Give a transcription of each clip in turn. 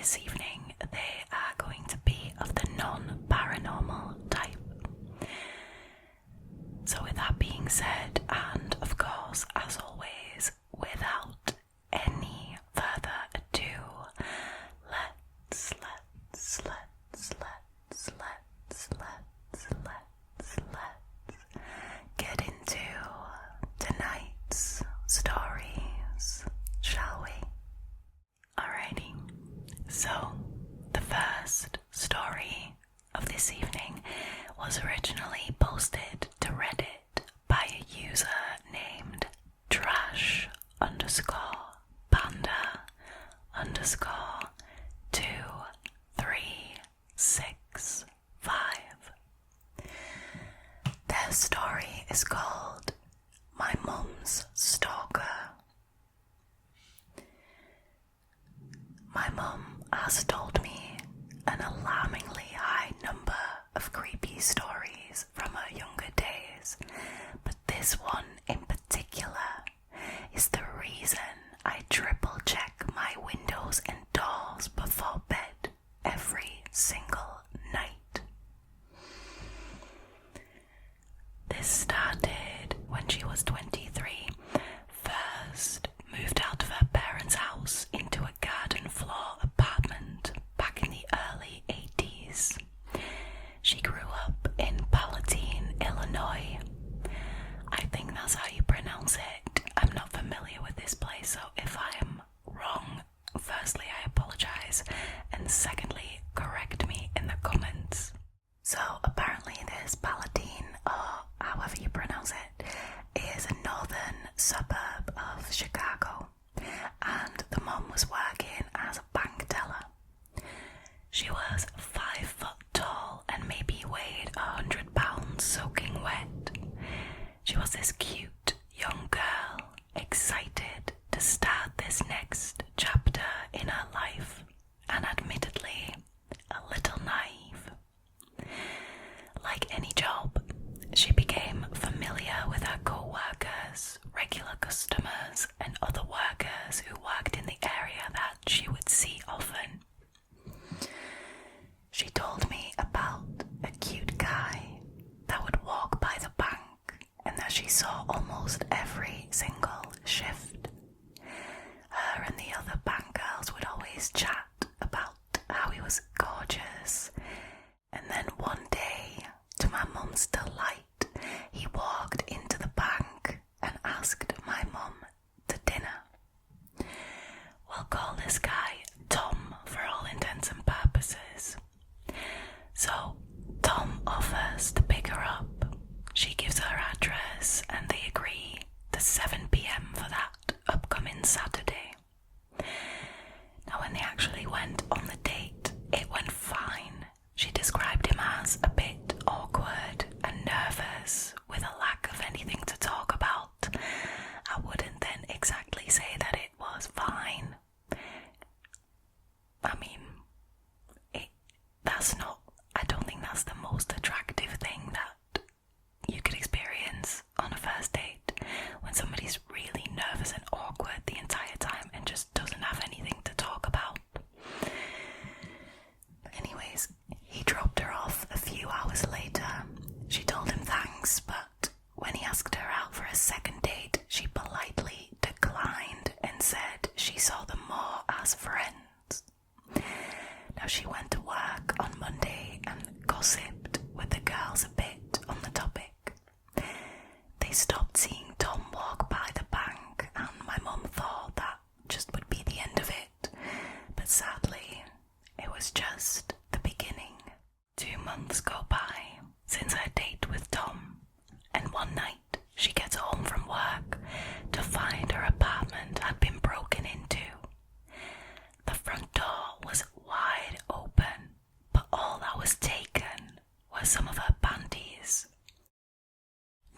this evening, they are going to be of the non-paranormal type. So with that being said, and of course, as always, without any further ado, let's get into tonight's stories, shall we? Alrighty, so the first story of this evening was originally posted to Reddit by a user named trash_panda_2365. Their story is called My Mum's Stalker. My mum has told me an alarmingly high number of creepy stories from her younger days, but this one in particular is the reason I triple check my windows and doors before bed every single night. This started when she was 23, first moved out of her parents' house into a garden floor apartment back in the early 80s. She grew up in Palatine, Illinois. I think that's how you pronounce it. I'm not familiar with this place, so if I am wrong, firstly I apologize, and secondly correct me in the comments. So apparently this Palatine, or however you pronounce it, is a northern suburb of Chicago, and the mom was working as a bank teller. She was 5 foot tall and maybe weighed 100 pounds soaking wet. She was this cute young girl, excited to start this next chapter in her life, and admittedly a little naive. Like any job, she became familiar with her co-workers, regular customers, and other workers who worked in the area that she would see often. She told me about a cute guy that would walk by the bank and that she saw almost every single shift. Her and the other bank girls would always chat about how he was gorgeous, and then one day, to my mum's delight, he walked into the bank and asked my mum to dinner. We'll call this guy Tom for all intents and purposes. So Tom offers to pick her up. She gives her address and they agree to 7 p.m. for that upcoming Saturday. Now when they actually went on the date, it went fine. She described him as a bit awkward and nervous, with a lack of anything to talk about. I wouldn't then exactly say that it was fine. I mean, I don't think that's the most attractive thing that you could experience on a first date, when somebody's really nervous and awkward the entire time and just doesn't have anything to talk about. But anyways, he dropped her off a few hours later. She told him thanks, but when he asked her out for a second date, she politely declined and said she saw them more as friends. Now she went to work on Monday and gossiped with the girls a bit on the topic. They stopped seeing Tom walk by the bank, and my mum thought that just would be the end of it. But sadly, it was just the beginning. 2 months go by since her date with Tom, and one night she gets home from work to find her apartment had been broken into. The front door was wide open, but all that was taken were some of her panties.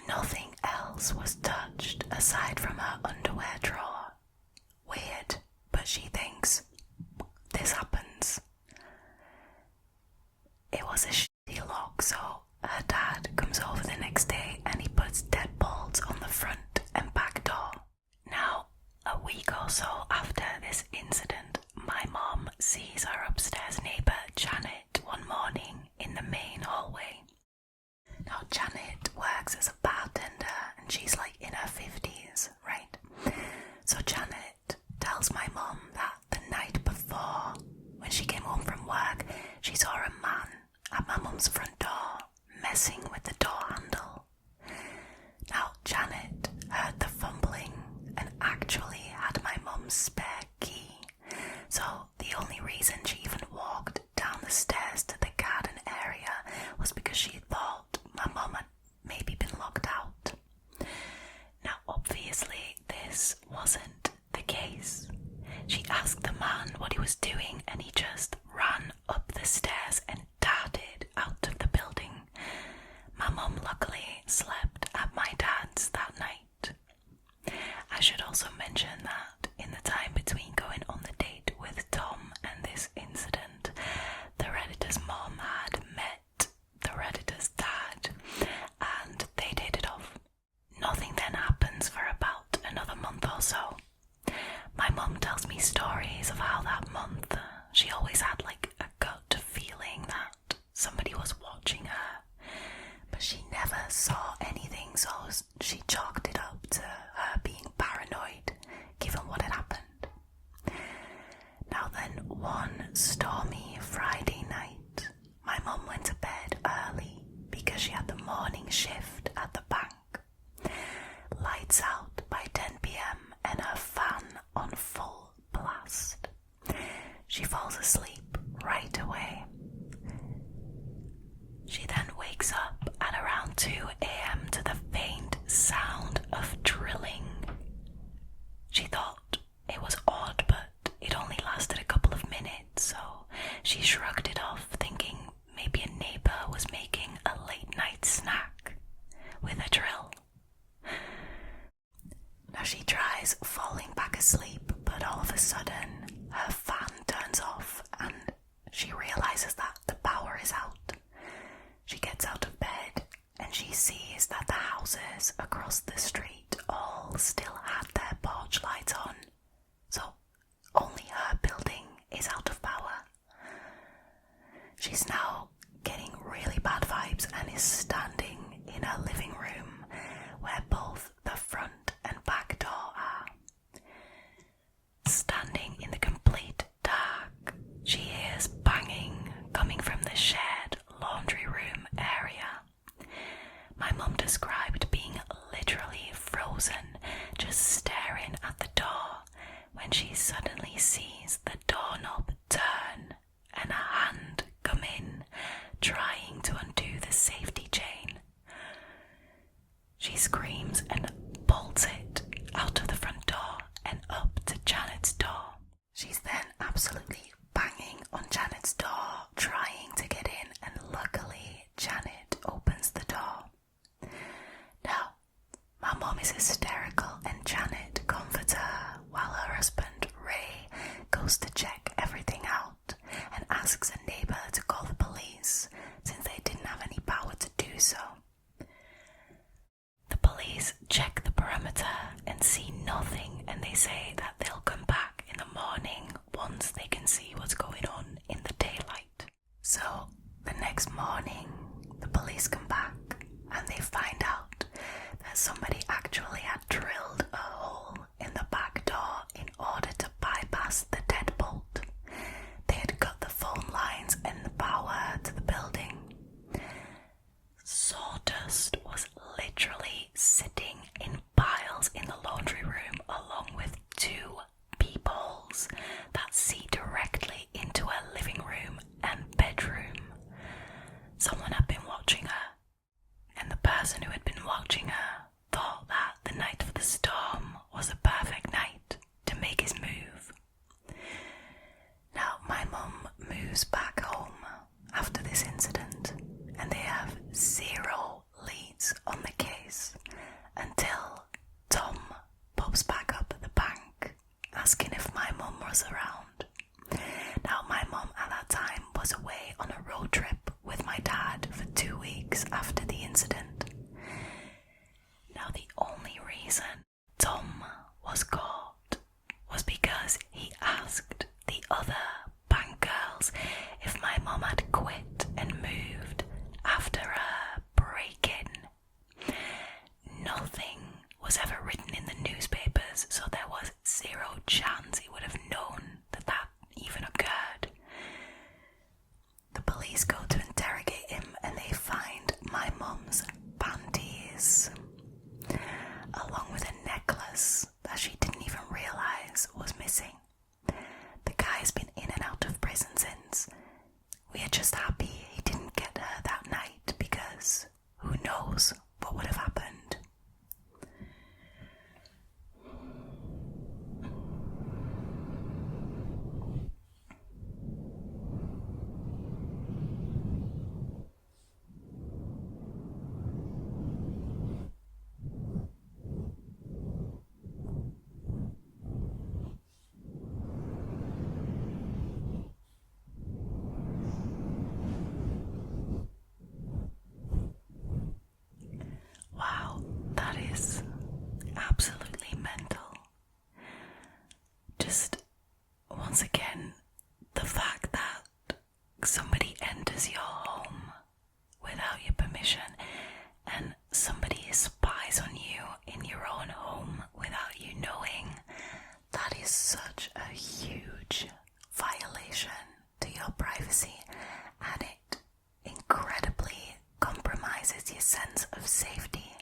Nothing else was touched aside from her underwear drawer. Weird, but she thinks, this happens. It was a shitty lock, so her dad comes over the next day and he puts deadbolts on the front and back door. Now, a week or so after this incident, my mom sees her upstairs neighbour Janet one morning in the main hallway. Now Janet works as a bartender and she's like in her 50s, right? So Janet tells my mum that the night before, when she came home from work, she saw a man at my mum's front door messing with the door handle. Now Janet heard the fumbling and actually had my mum's spare key, so the only reason she even walked down the stairs to the garden area was because she thought my mum had maybe been locked out. Now obviously this wasn't the case. She asked the man what he was doing and he just ran up the stairs and darted out of the building. My mum luckily slept at my dad's that night. I should also mention that in the time between going on the date with Tom and this incident, the Redditor's mom had met the Redditor's dad and they dated off. Nothing then happens for about another month or so. My mum tells me stories of how that month she always had like a gut feeling that somebody was watching her, but she never saw anything, so she chalked it up to her being paranoid given what had happened. Now then, one stormy Friday night, my mum went to bed early because she had the morning shift at the bank. Lights out by 10 p.m. and her fan on full blast. She falls asleep right away. She then wakes up at around 2 a.m. to the faint sound of drilling. She thought it was odd, but it only lasted a couple of minutes, so she shrugged it off, thinking maybe a neighbour was making a late night snack with a drill. Now she tries falling back asleep, but all of a sudden her fan turns off and she realises that the power is out. She gets out of bed and she sees that the houses across the street all still had their porch lights on, so only her building is out of power. She's now getting really bad vibes and is standing in her living room where both the front and back door are. Standing in the complete dark, she hears banging coming from the shared laundry room area. My mum described being literally frozen, just staring at the door, when she suddenly sees the doorknob turn and a hand come in, trying to undo the safety chain. She screams and bolts it out of the front door and up to Janet's door. She's then absolutely banging on Janet's door, trying to get in, and luckily Janet opens the door. Now, my mum is hysterical and Janet comforts her while her husband Ray goes to check everything out and asks a neighbour to call the police since they didn't have any power to do so. The police check the perimeter and see nothing, and they say that they'll come back in the morning once they can see what's going on in the daylight. So the next morning the police come back and they find out that somebody actually had drilled a hole in the back door in order to bypass the deadbolt. They had cut the phone lines and the power to the building. Sawdust was literally sitting in piles in the laundry room, along with 2 peepholes that see directly into her living room and bedroom. Someone had been watching her, and the person who had been watching her thought that the night of the storm was a perfect night to make his move. Now my mum moves back home after this incident, and they have 0 leads on the case until Tom pops back up at the bank asking if my mum was around. Now my mum at that time was away on a road trip with my dad for 2 weeks after the incident. Now the only reason Tom was caught was because he asked the other bank guy's been in and out of prison since. We are just happy he didn't get her that night because who knows what would have happened. Wow, that is absolutely mental. Just, once again, the fact that somebody enters your home without your permission and somebody spies on you in your own home without you knowing, that is such a huge violation to your privacy, and it incredibly compromises your sense of safety,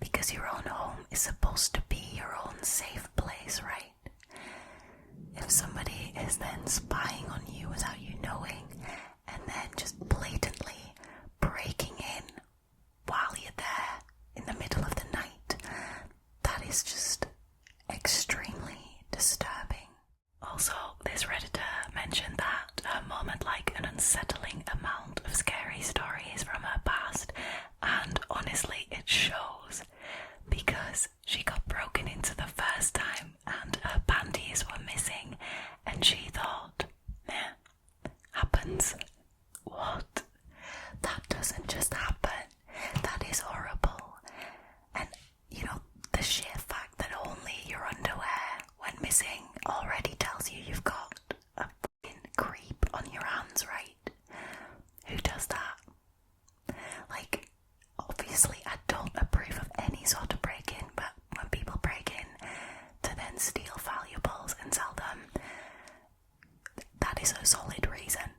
because your own home is supposed to be your own safe place, right? If somebody is then spying on you without you knowing, and then just blatantly breaking in while you're there in the middle of the night, that is just extremely disturbing. Also, this Redditor mentioned that her mom had like an unsettling amount of scary stories from her past, and honestly it shows, because she got broken into the first time and her panties were missing, and she thought, happens. What? That doesn't just happen. That is horrible. And you know, the sheer fact that only your underwear went missing already tells you you've got a fucking creep on your hands, right? Who does that? Like, obviously I don't approve of any sort of break-in, but when people break in to then steal valuables and sell them, that is a solid reason.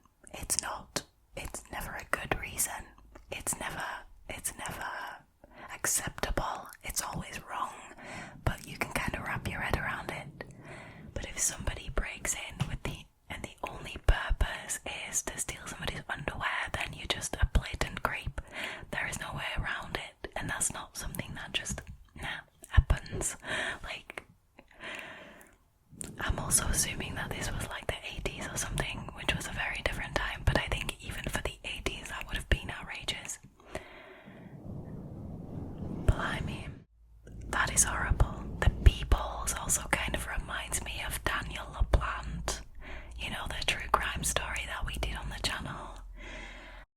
It's never a good reason. It's never acceptable. It's always wrong, but you can kind of wrap your head around it. But if somebody breaks in and the only purpose is to steal somebody's underwear, then you're just a blatant creep. There is no way around it, and that's not something that just happens. Like, I'm also assuming that this was like the 80s or something, which was a very different time, but I think even for the 80s that would have been outrageous. Blimey, that is horrible. The peepholes also kind of reminds me of Daniel LaPlante, you know, the true crime story that we did on the channel.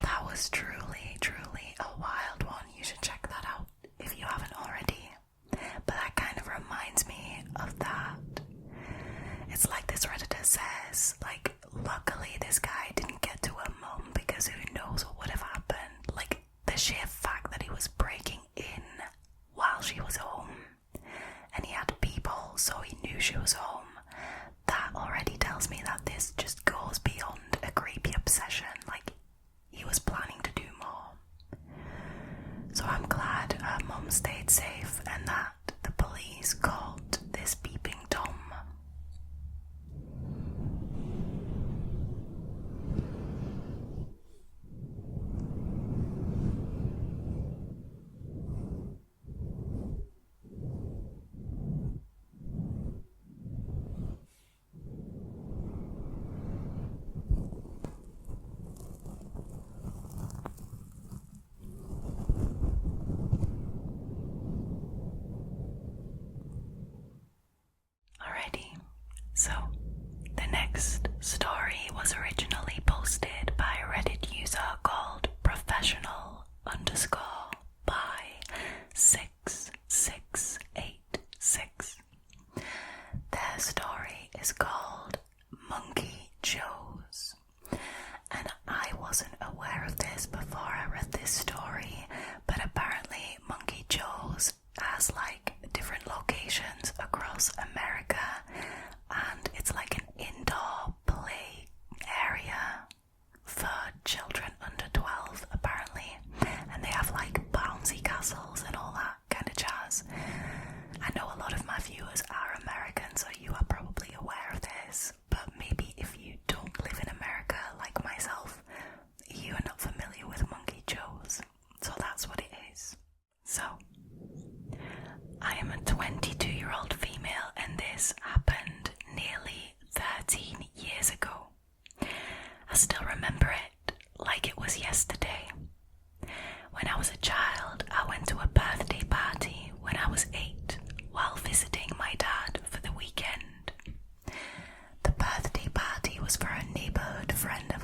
That was truly, truly a wild one. You should check that out if you haven't already. But that kind of reminds me of that. It's like this Redditor says, like, luckily this guy didn't get to her mum because who knows what would have happened. Like, the sheer fact that he was breaking in while she was home and he had peepholes so he knew she was home, that already tells me that this just goes beyond a creepy obsession. Like, he was planning to do more. So I'm glad her mum stayed safe and that the police caught this peeping Tom. Alrighty, so the next story was originally posted by a Reddit user called professional_by6686. Their story is called Monkey Joe's, and I wasn't aware of this before I read this story, but apparently Monkey Joe's has like different locations across America, and it's like an indoor play area for children under 12 apparently, and they have like bouncy castles and all that.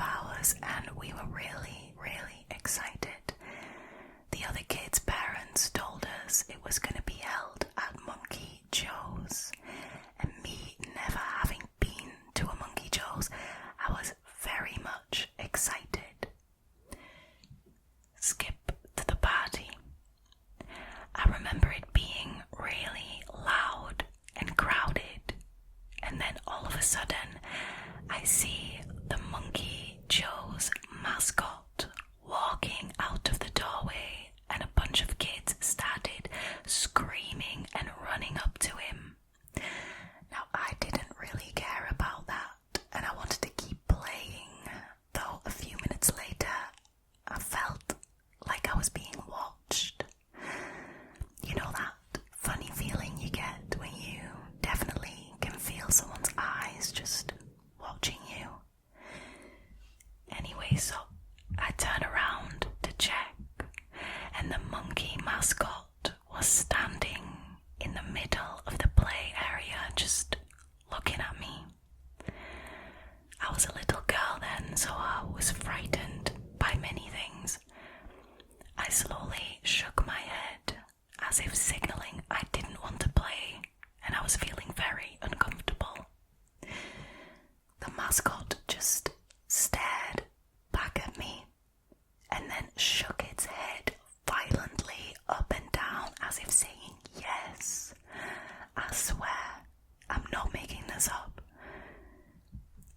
ours, and we were really, really excited. The other kids' parents told us it was going to be held at Monkey Joe's, and me never having been to a Monkey Joe's, I was very much excited. Skip to the party. I remember it being really loud and crowded, and then all of a sudden I see the Monkey Joe's mascot walking out of the doorway, and a bunch of kids started screaming and running up to him. Now, I didn't really care about that, and I wanted to keep playing, though a few minutes later I felt like I was being watched. You know that funny feeling you get when you definitely can feel someone's eyes just watching you? Anyway, so I turn around to check, and the monkey mascot was standing in the middle of the play area just looking at me. I was a little girl then, so I was frightened by many things. I slowly shook my head as if signaling I didn't want to play, and I was feeling very uncomfortable. The mascot just stared back at me and then shook its head violently up and down as if saying yes. I swear, I'm not making this up.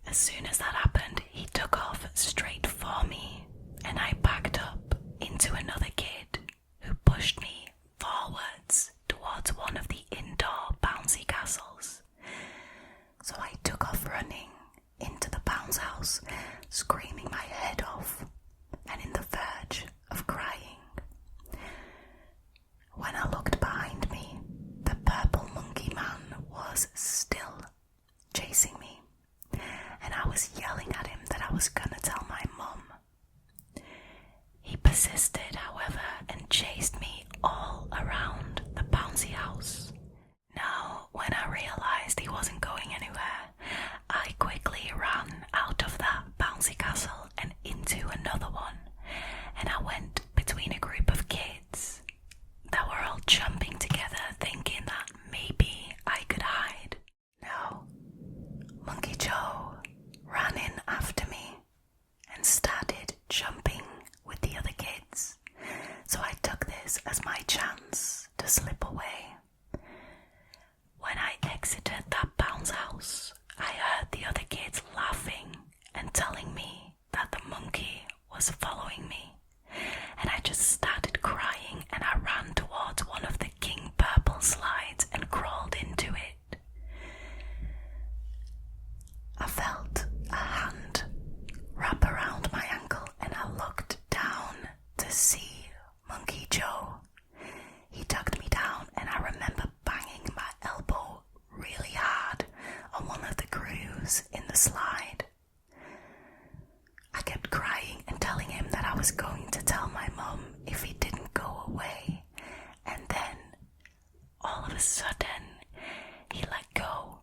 As soon as that happened, he took off straight for me, and I backed up into another kid who pushed me forwards towards one of the indoor bouncy castles. So I took off running into the bounce house, screaming my head off and in the verge of crying. When I looked behind me, the purple monkey man was still chasing me, and I was yelling at him that I was gonna tell my mum. He persisted, however, and chased me all around the bouncy house. Now, when I realized he wasn't going anywhere, I quickly ran out of that bouncy castle and into another one, and I went between a group of kids that were all jumping together, thinking that maybe I could hide. No, Monkey Joe ran in after me and started jumping with the other kids, so I took this as my chance to slip away. When I exited that bounce house, I heard the other kids laughing and telling me that the monkey was following me, and I just started crying, and I ran towards one of the King Purple slides and crawled into it. I felt a hand wrap around my ankle, and I looked down to see Monkey Joe. He tugged me down, and I remember banging my elbow really hard on one of the grooves in the slide. I kept crying and telling him that I was going to tell my mum if he didn't go away, and then all of a sudden he let go,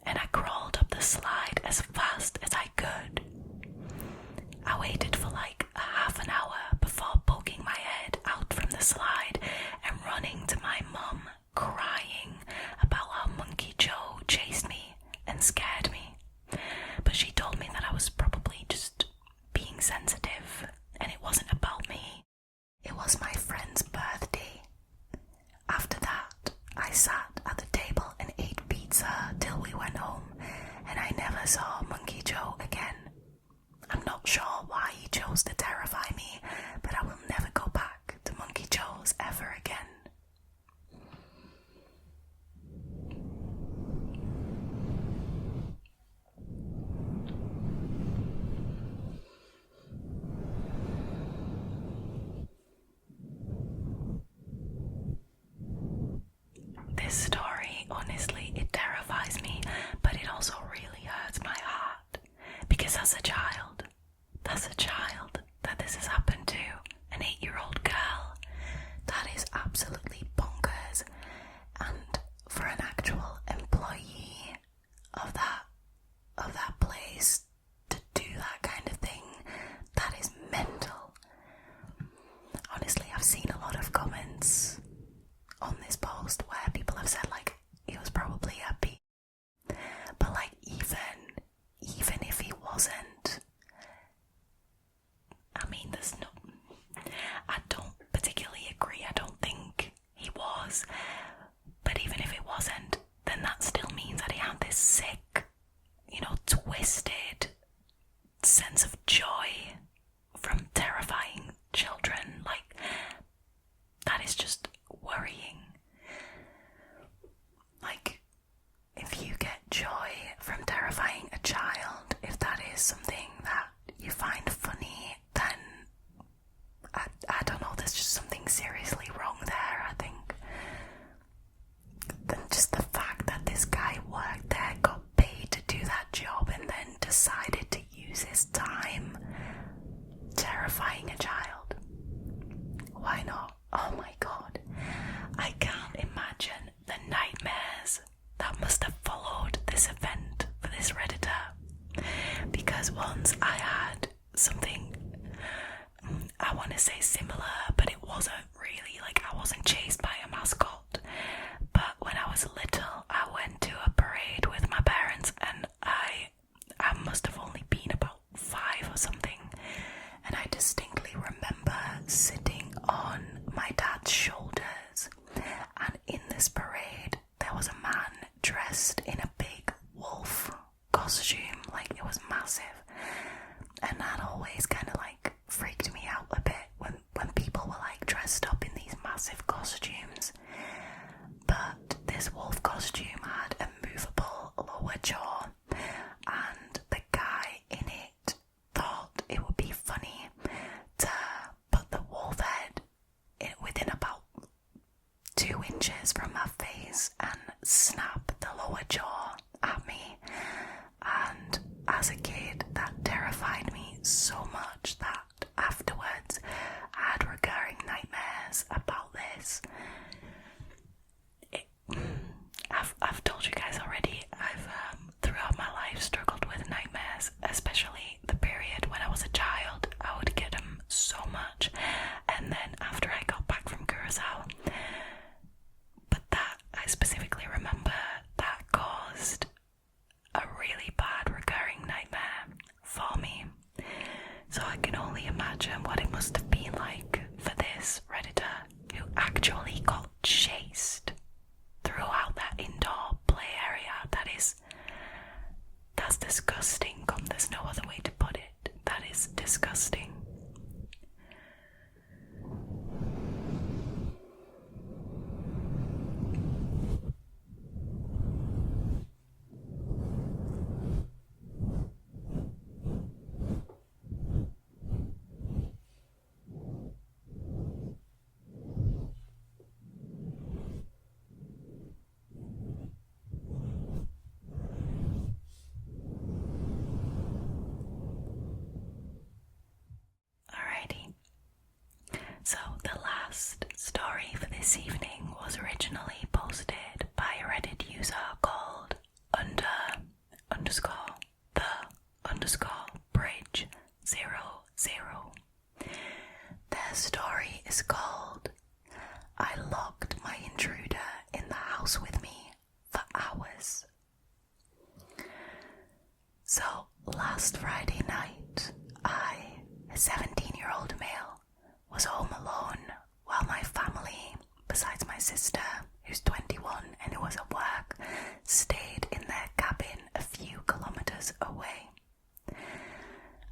and I crawled up the slide as fast as I could. I waited for like a half an hour before poking my head out from the slide and running to my mum, crying about how Monkey Joe chased me and scared me. But she told me that I was probably just being sensitive, and it wasn't about me. It was my friend's birthday. After that, I sat at the table and ate pizza till we went home, and I never saw Monkey Joe again. I'm not sure why he chose to terrify me, but I will never go back to Monkey Joe's ever again. This story, honestly, it terrifies me, but it also really hurts my heart, because as a child that this has happened to, an 8-year-old girl, that is absolutely bonkers. And for an actual employee of that place to do that kind of thing, twisted sense of joy from terrifying children. Like, that is just worrying. Like, if you get joy from terrifying a child, if that is something that you find funny, then I don't know, there's just something seriously wrong there, I think. Then just the fact that this guy worked there, got paid to do that job, and then decided to use his time terrifying a child. Why not? Oh my god. I can't imagine the nightmares that must have followed this event for this Redditor. Because once I had something, I want to say similar, but it wasn't really, like, I wasn't chased by a mascot. But when I was little, I went to a parade with my parents, and I must have only been about 5 or something, and I distinctly remember sitting on my dad's shoulders, and in this parade there was a man dressed in a big wolf costume, like it was massive, and that always kind of like freaked me out a bit when people were like dressed up in these massive costumes. But this wolf costume had a movable lower jaw, and the guy in it thought it would be funny to put the wolf head within about 2 inches from my face and snap the lower jaw at me. And as a kid, that terrified me so much that afterwards I had recurring nightmares about this. I've told you guys already, I've throughout my life struggled with nightmares, especially the period when I was a child. I would get them so much, and then after I got back from Curacao. But that, I specifically remember, that caused a really bad recurring nightmare for me. So I can only imagine what it must have been like for this Redditor who actually got chased throughout that indoor play area. That's disgusting. There's no other way to put it. That is disgusting. So the last story for this evening was originally posted by a Reddit user called _bridge00. Their story is called "I locked my intruder in the house with me for hours." So last Friday night, I, a 17-year-old male, was home alone while my family, besides my sister, who's 21 and who was at work, stayed in their cabin a few kilometers away.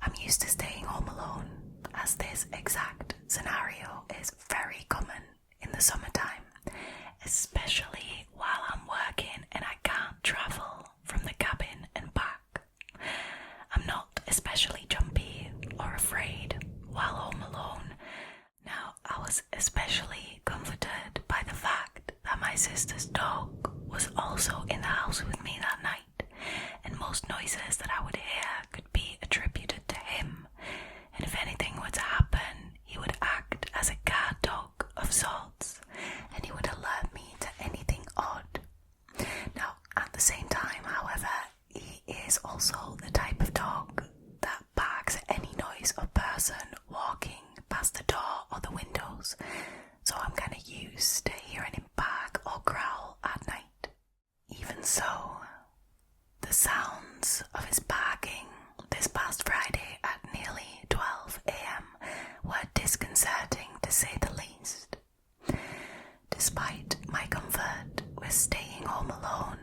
I'm used to staying home alone, as this exact scenario is very common in the summertime, especially while I'm working and I can't travel from the cabin and back. I'm not especially jumpy or afraid while home alone. Now, I was especially comforted by the fact that my sister's dog was also in the house with me that night, and most noises that I would hear could be attributed to him, and if anything were to happen, he would act as a guard dog of sorts, and he would alert me to anything odd. Now, at the same time, however, he is also the type of dog that barks at any noise or person walking past the door or the windows, so I'm kind of used to hearing him bark or growl at night. Even so, the sounds of his barking this past Friday at nearly 12 a.m. were disconcerting to say the least. Despite my comfort with staying home alone,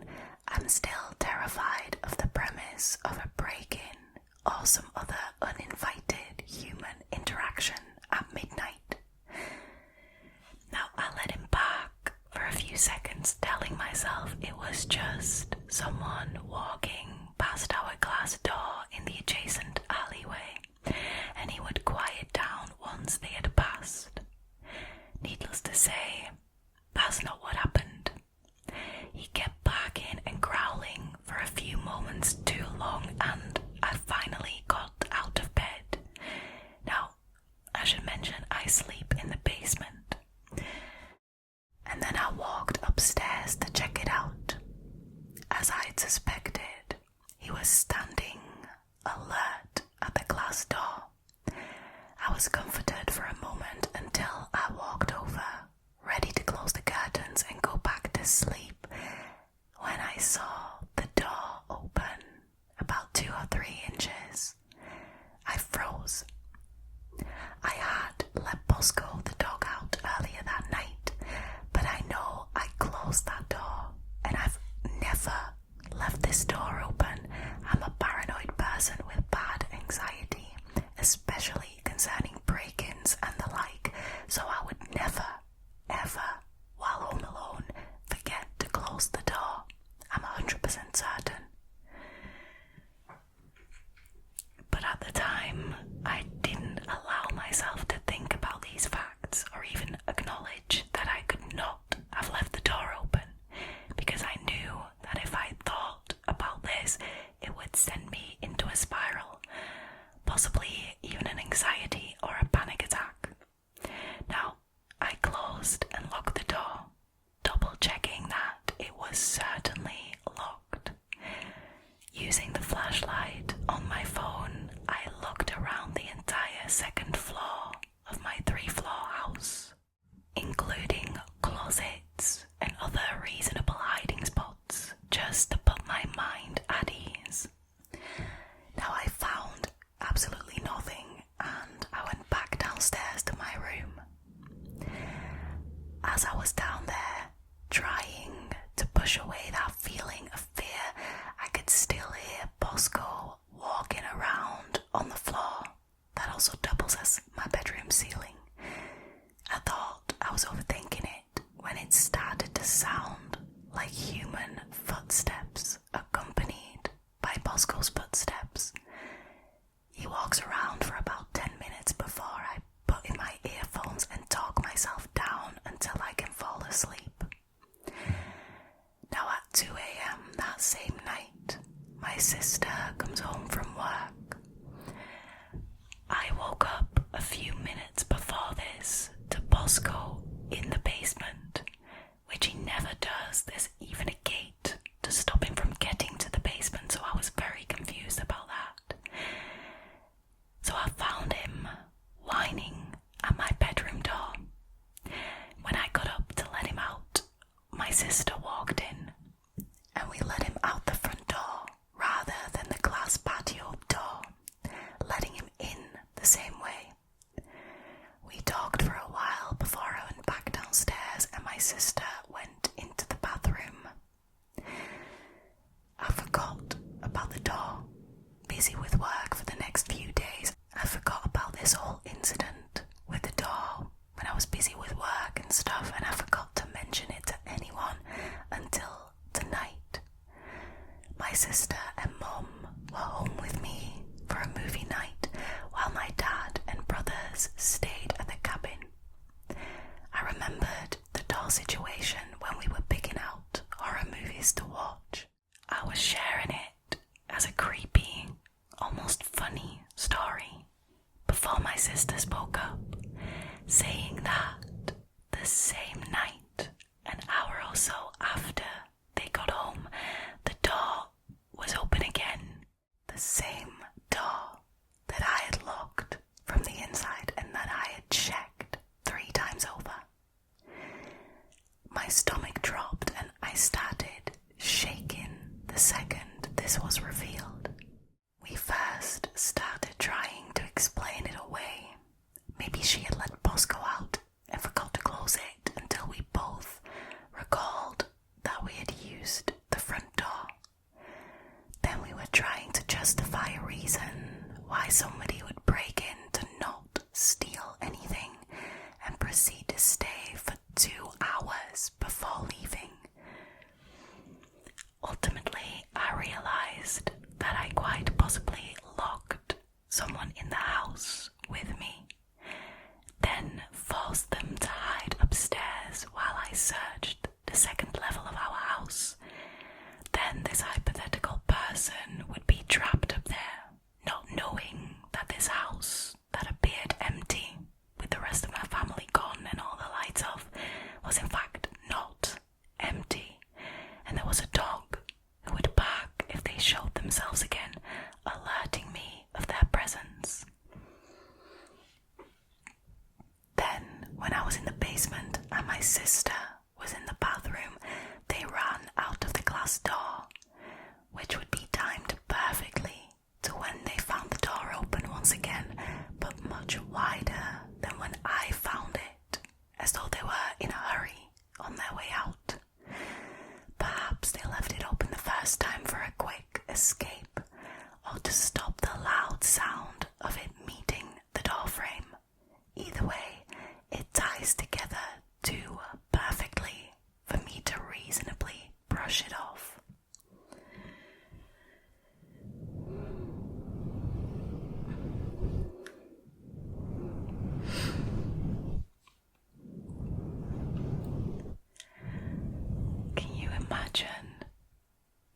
I'm still terrified of the premise of a break break-in or some other uninvited human interaction at midnight. Now, I let him back for a few seconds, telling myself it was just someone walking past our glass door in the adjacent alleyway, and he would quiet down once they had passed. Needless to say, that's not what happened. He kept barking and growling for a few moments too long, and I finally got out of bed. Now, I should mention I sleep in the basement. And then I walked upstairs to check it out. As I'd suspected, he was standing alert at the glass door. I was comforted for a moment until I walked over, ready to close the curtains and go back to sleep, when I saw the door open about 2 or 3 inches. I froze. I had let Bosco the dog out earlier that night, but I know I closed that door, and I've never left this door open. I'm a paranoid person with bad anxiety, especially concerning break-ins and the like, so I would never, ever, while home alone, forget to close the door. I'm 100% certain. But at the time, I didn't allow myself to think about these facts or even acknowledge that I could not have left the door open, because I knew that if I thought about this, it would send me into a spiral, possibly even an anxiety or a panic attack. Now, I closed and locked the door, double checking that it was certainly locked. Using the flashlight on my phone, I looked around the entire second floor of my 3-floor house, including closets and other reasonable hiding spots, just to put my mind at ease. Now, I found absolutely nothing, and I went back downstairs to my room. As I was down there, trying to push away that feeling of fear, I could still hear Bosco walking around on the floor that also doubles as my bedroom ceiling. I thought I was overthinking it when it started to sound like human footsteps accompanied by Bosco's footsteps. He walks around for about 10 minutes before I put in my earphones and talk myself down until I can fall asleep. Now at 2 a.m. that same night, my sister comes home from work. I woke up a few minutes before this to Bosco in the basement, which he never does. There's even a gate to stop him from getting to the basement, so I was very confused about that. So I found him whining at my bedroom door. When I got up to let him out, my sister walked in, and we let him out the front door rather than the glass patio door, letting him in the same way. We talked for a while before I went back downstairs and my sister went into the bathroom. I forgot about the door. Busy with work for the next few days, I forgot about this whole incident with the door when I was busy with work and stuff, and I forgot to mention it to anyone until tonight. My sister and Mum were home with me for a movie night while my dad and brothers stayed at the cabin. I remembered the door situation when we were picking out horror movies to watch. I was sharing it as a creepy, almost funny story before my sister spoke up, saying that the same night, an hour or so after they got home, the door was open again. The same door that I had locked from the inside and that I had checked 3 times over. My stomach dropped and I started shaking the second this was revealed. We first started trying to explain it away. Maybe she had let Bosco out and forgot to close it, until we both recalled that we had used the front door. Then we were trying to justify why somebody would break in to not steal anything and proceed to stay for 2 hours before leaving. Ultimately, I realised that I quite possibly locked someone in the house with me, then forced them to hide upstairs while I searched the second level of our house. Then this hypothetical person would be trapped up there, not knowing that this house that appeared empty, with the rest of my family gone and all the lights off, was in fact not empty, and there was a dog who would bark if they showed themselves again, alerting me of their presence. Then, when I was in the basement and my sister was in the bathroom, they ran out of the glass door, which would be timed perfectly to when they found the door open once again, but much wider than when I found it, as though they were in a hurry on their way out. Perhaps they left it open the first time for a quick escape, or to stop the loud sound of it meeting the door frame. Either way, it ties together too perfectly for me to reasonably brush it off. Can you imagine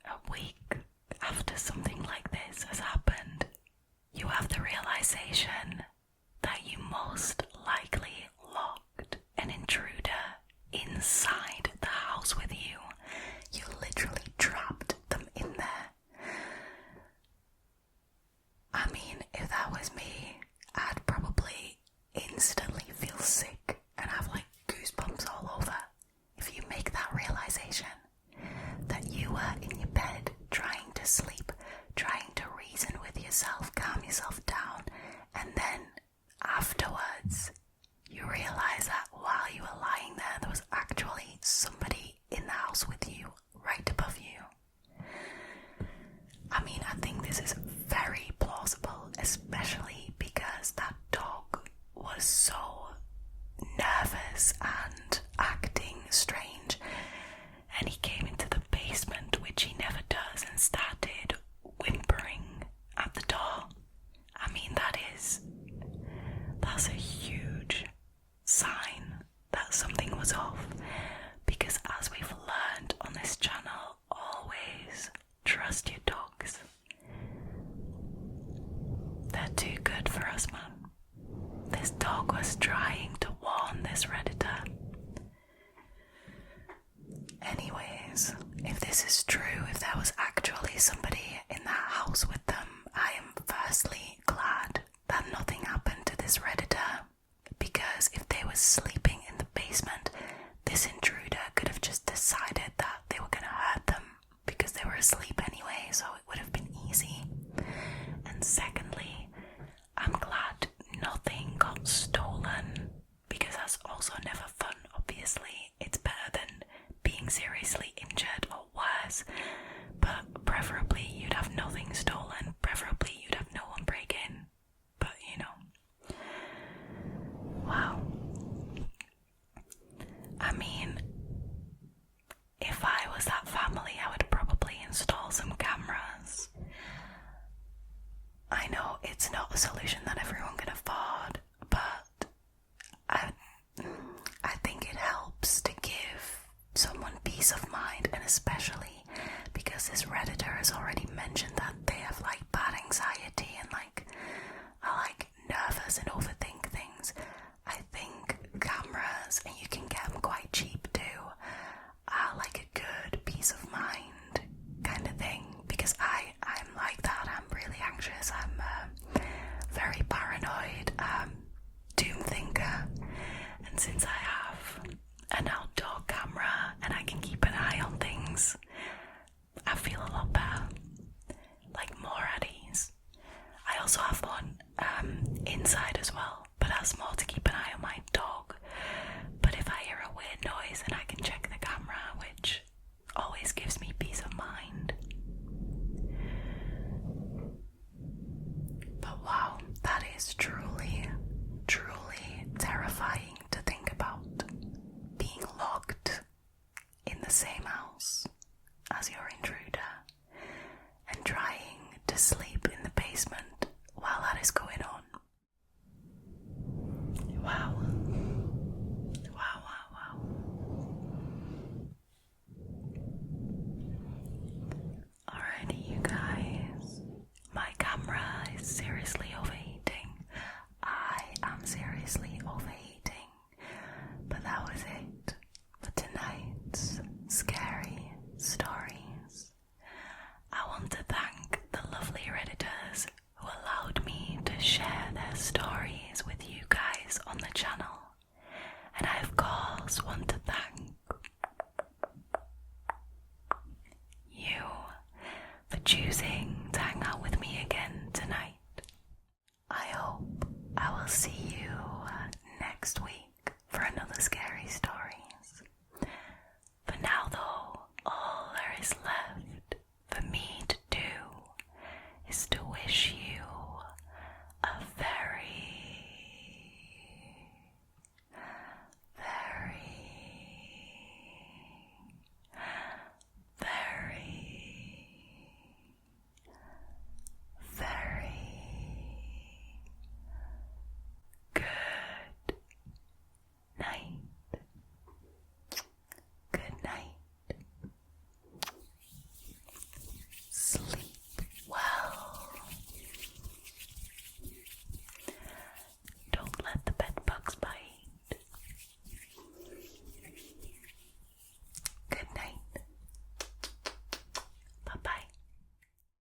a week after something like this has happened, you have the realization that you most likely locked an intruder inside the house with you. You literally trapped them in there. I mean, if that was me, I'd probably instantly feel sick and have like goosebumps all over. If you make that realization that you were in your bed trying to sleep, trying to reason with yourself, calm yourself down, and then afterwards you realize that while you were lying there was actually somebody in the house with you, right above you. I mean, I think this is very plausible, especially because that dog was so nervous and acting strange, and he came into the basement, which he never does, and started whimpering at the door. I mean, that's a huge sign that something was off, because as we've learned on this channel, always trust your dogs. They're too good for us, man. This dog was trying to warn this Redditor. Anyways, if this is true, if there was actually somebody in that house with them, I am firstly glad that nothing happened to this Redditor, because if they were sleeping in the basement, this intruder could have just decided that they were going to hurt them because they were asleep anyway, so it would have been easy. And secondly, I'm glad nothing got stolen, because that's also never fun, obviously. It's better than being seriously injured or worse, but preferably you'd have nothing stolen, preferably you'd have no one break in, but you know. Wow. I mean, if I was that family, I would probably install some cameras. I know it's not a solution that everyone can afford, but I think it helps to give someone peace of mind, and especially because this Redditor has already mentioned that they have like bad anxiety and like are like nervous and overthink things. I think cameras, and you can get them quite cheap too, are like a good peace of mind kind of thing, because I'm like that. I'm really anxious, I'm very paranoid, doom thinker, and since I have an outdoor camera and I can keep an eye on things, I feel a lot better, like more at ease. I also have one inside as well. is true.